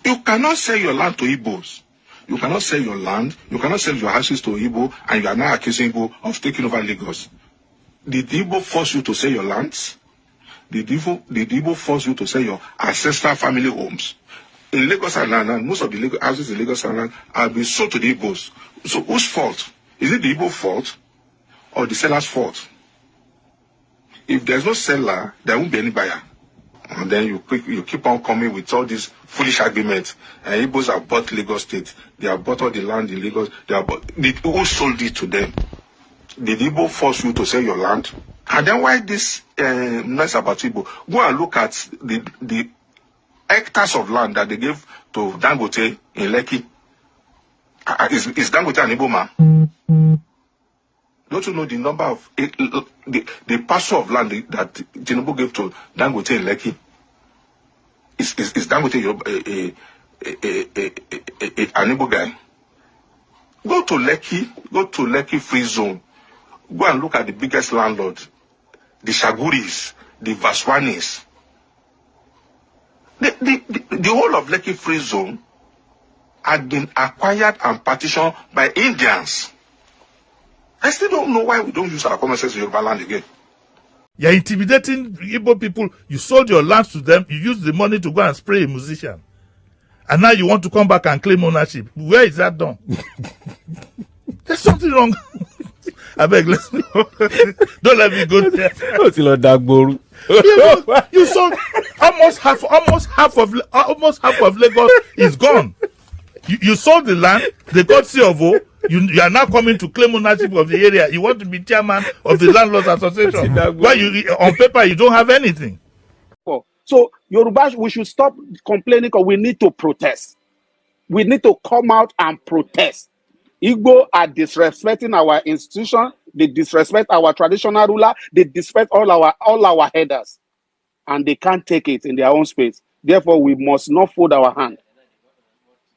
You cannot sell your land to Igbos. You cannot sell your land. You cannot sell your houses to Igbo, and you are now accusing Igbo of taking over Lagos. Did Igbo force you to sell your lands? Did Igbo force you to sell your ancestral family homes? In Lagos and most of the Lagos houses in Lagos and have been sold to the Igbos. So whose fault? Is it the Igbo fault or the seller's fault? If there's no seller, there won't be any buyer. And then you keep on coming with all these foolish arguments. And Igbos have bought Lagos State. They have bought all the land in Lagos. Who sold it to them? Did Igbo force you to sell your land? And then why this nice about Igbo? Go and look at the hectares of land that they gave to Dangote in Lekki. Is Dangote an Igbo man? Don't you know the number of the parcel of land that Tinubu gave to Dangote in Lekki? Is Dangote an Igbo guy? Go to Lekki Free Zone. Go and look at the biggest landlord, the Shaguris, the Vaswanis. The whole of Lekki Free Zone had been acquired and partitioned by Indians. I still don't know why we don't use our common sense in Yoruba land again. You're intimidating Igbo people. You sold your lands to them. You used the money to go and spray a musician. And now you want to come back and claim ownership. Where is that done? There's something wrong. I beg, let's don't let me go there. You sold almost half of Lagos is gone. You sold the land. They got C of O. You are now coming to claim ownership of the area. You want to be chairman of the Landlords Association. Why on paper you don't have anything. So Yoruba, we should stop complaining because we need to protest. We need to come out and protest. Igbo are disrespecting our institution. They disrespect our traditional ruler. They disrespect all our headers, and they can't take it in their own space. Therefore, we must not fold our hand.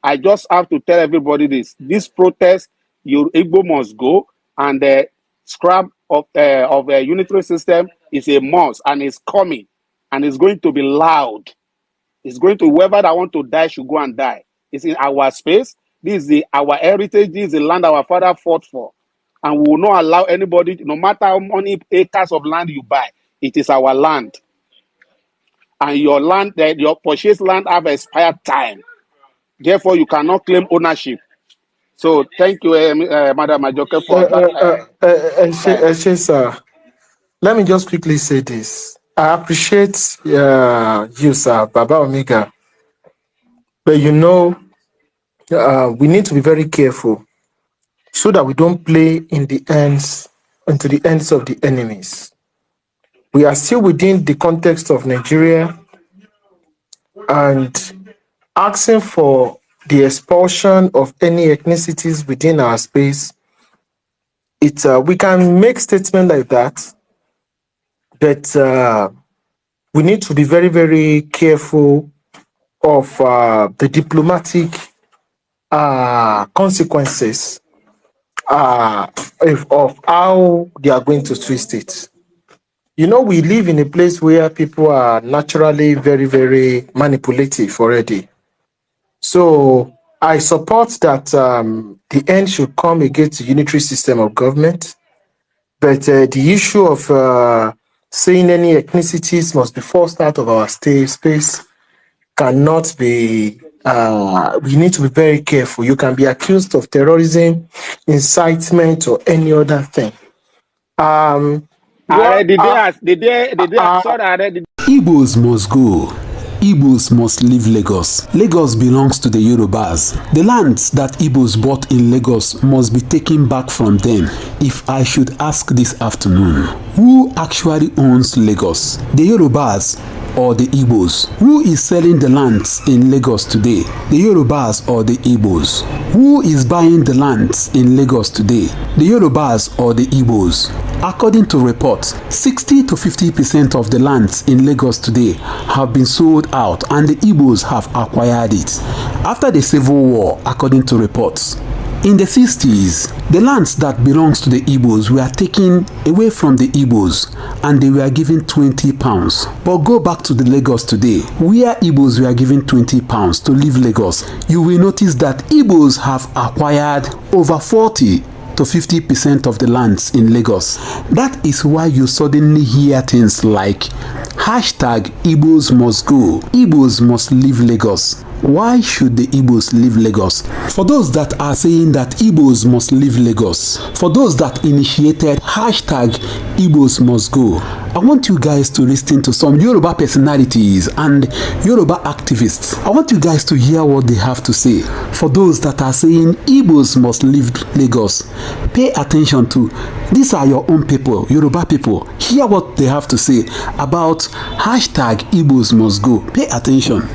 I just have to tell everybody this: this protest, your Igbo must go, and the scrap of a unitary system is a must, and it's coming, and it's going to be loud. It's going to, whoever that want to die should go and die. It's in our space. This is our heritage. This is the land our father fought for. And we will not allow anybody, no matter how many acres of land you buy, it is our land. And your land, your purchased land have expired time. Therefore, you cannot claim ownership. So, thank you, Madam Majoke, for that. Sir, let me just quickly say this. I appreciate you, sir, Baba Omega. But you know, we need to be very careful so that we don't play into the hands of the enemies. We are still within the context of Nigeria, and asking for the expulsion of any ethnicities within our space. We can make statements like that, but we need to be very, very careful of the diplomatic consequences of how they are going to twist it. You know, we live in a place where people are naturally very, very manipulative already. So I support that the end should come against the unitary system of government, but the issue of saying any ethnicities must be forced out of our space cannot be. We need to be very careful. You can be accused of terrorism, incitement, or any other thing. Igbos must go. Igbos must leave Lagos. Lagos belongs to the Yorubas. The lands that Igbos bought in Lagos must be taken back from them. If I should ask this afternoon, who actually owns Lagos? The Yorubas or the Igbos? Who is selling the lands in Lagos today? The Yorubas or the Igbos? Who is buying the lands in Lagos today? The Yorubas or the Igbos? According to reports, 60 to 50% of the lands in Lagos today have been sold out and the Igbos have acquired it. After the Civil War, according to reports, In the 60s, the lands that belongs to the Igbos were taken away from the Igbos and they were given 20 pounds. But go back to the Lagos today, where Igbos were given 20 pounds to leave Lagos, you will notice that Igbos have acquired over 40 to 50% of the lands in Lagos. That is why you suddenly hear things like hashtag Igbos Must Go, Igbos Must Leave Lagos. Why should the Igbos leave Lagos? For those that are saying that Igbos must leave Lagos, for those that initiated hashtag Igbos Must Go, I want you guys to listen to some Yoruba personalities and Yoruba activists. I want you guys to hear what they have to say. For those that are saying Igbos must leave Lagos, pay attention to. These are your own people, Yoruba people. Hear what they have to say about hashtag Igbos Must Go. Pay attention.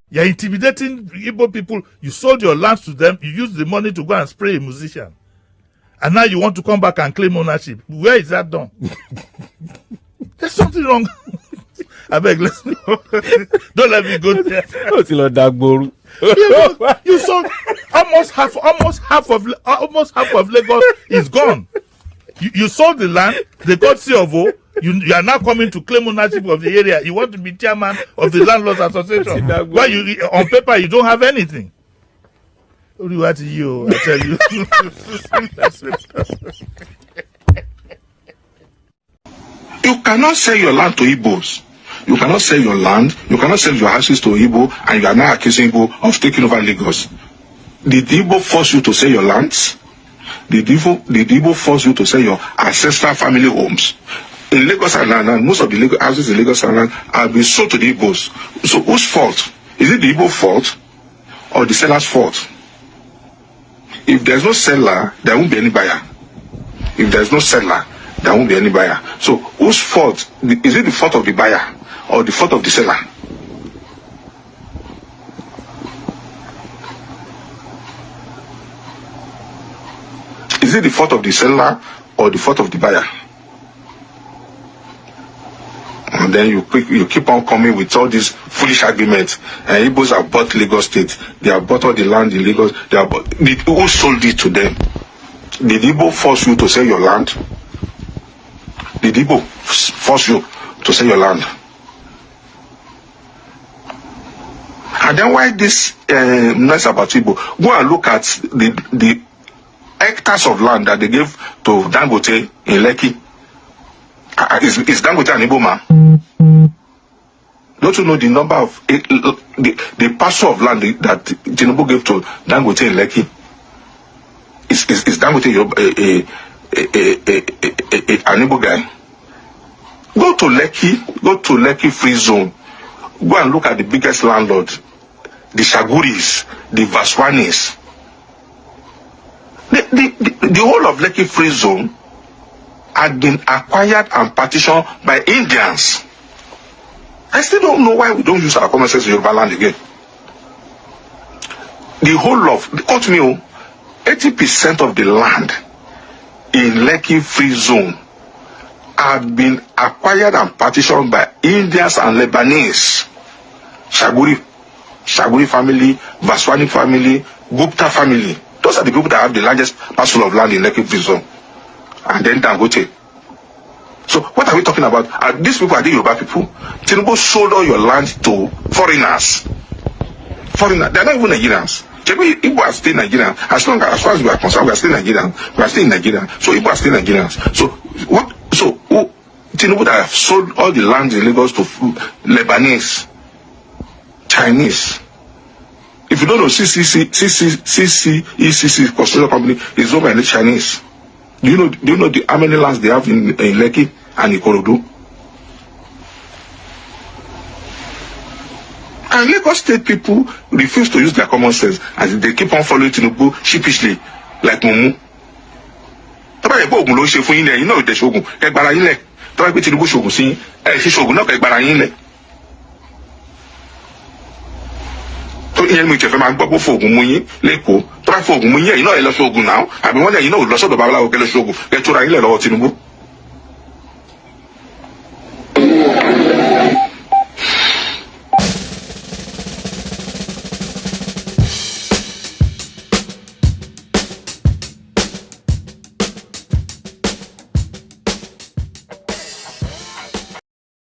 You're intimidating Igbo people. You sold your lands to them. You used the money to go and spray a musician. And now you want to come back and claim ownership. Where is that done? There's something wrong. I beg, let's go. Don't let me go there. You sold almost half of Lagos is gone. You sold the land. They got C.O.O. You are now coming to claim ownership of the area. You want to be chairman of the landlords association. Why you on paper you don't have anything. What you? I tell you. You cannot sell your land to Igbos. You cannot sell your land. You cannot sell your houses to Igbo, and you are now accusing Igbo of taking over Lagos. Did Igbo force you to sell your lands? Did Igbo force you to sell your ancestral family homes? In Lagos and most of the Lagos houses in Lagos and have been sold to the Igbos. So whose fault? Is it the Igbo fault or the seller's fault? If there's no seller, there won't be any buyer. If there's no seller, there won't be any buyer. So whose fault? Is it the fault of the buyer or the fault of the seller? Is it the fault of the seller or the fault of the buyer? And then you keep on coming with all these foolish arguments. And Igbos have bought Lagos State. They have bought all the land in Lagos. Who sold it to them? Did Igbo force you to sell your land? Did Igbo force you to sell your land? And then why this mess about Igbo? Go and look at the hectares of land that they gave to Dangote in Lekki. Is Dangote an Igbo man? Don't you know the number of the parcel of land that Tinubu gave to Dangote in Lekki? Is Dangote an Igbo guy? Go to Lekki Free Zone. Go and look at the biggest landlord, the Shaguris, the Vaswanis. The whole of Lekki Free Zone had been acquired and partitioned by Indians. I still don't know why we don't use our common sense in Yoruba land again. The whole of, quote me, 80% of the land in Lekki Free Zone had been acquired and partitioned by Indians and Lebanese. Shaguri family, Vaswani family, Gupta family. Those are the people that have the largest parcel of land in Lekki Free Zone. And then Dangote. So what are we talking about? These people are the Yoruba people. Tinubu sold all your land to foreigners. Foreigners. They are not even Nigerians. Igbo are still Nigerian. As far as we are concerned, we are still Nigerian. We are still in Nigeria. So Igbo are still Nigerians. So what? So Tinubu that have sold all the land in Lagos to Lebanese, Chinese. If you don't know, ECC construction company is owned by the Chinese. Do you know how many lands they have in Lekki and Ikorodu? And Lagos State people refuse to use their common sense as they keep on following Tinubu sheepishly, like Mumu. Tọ́ba yẹ kó oògùn ló ń ṣe fún yín lẹ̀, yín náà ò dẹ̀ ṣoògùn, ẹ gbára yín lẹ̀. Tọ́ba yẹ pé Tinubu ṣoògùn sí yín, ẹ ṣe ṣoògùn náà kẹ́ gbára yín lẹ̀. Tó ìyẹn mi ìtẹ̀fẹ́ máa gbọ́ pé fóògùn mú yín lẹ́kọ̀ọ́. Tọ́ba fóògùn mú yín ẹ̀yin náà ẹ lọ ṣoògùn náà, àbí wọ́n lẹ̀ yín náà ò lọ sọ́dọ̀ babaláwo kẹ́ lọ ṣoògùn, ẹ tóra yín lẹ̀ lọ́wọ́ Tinubu.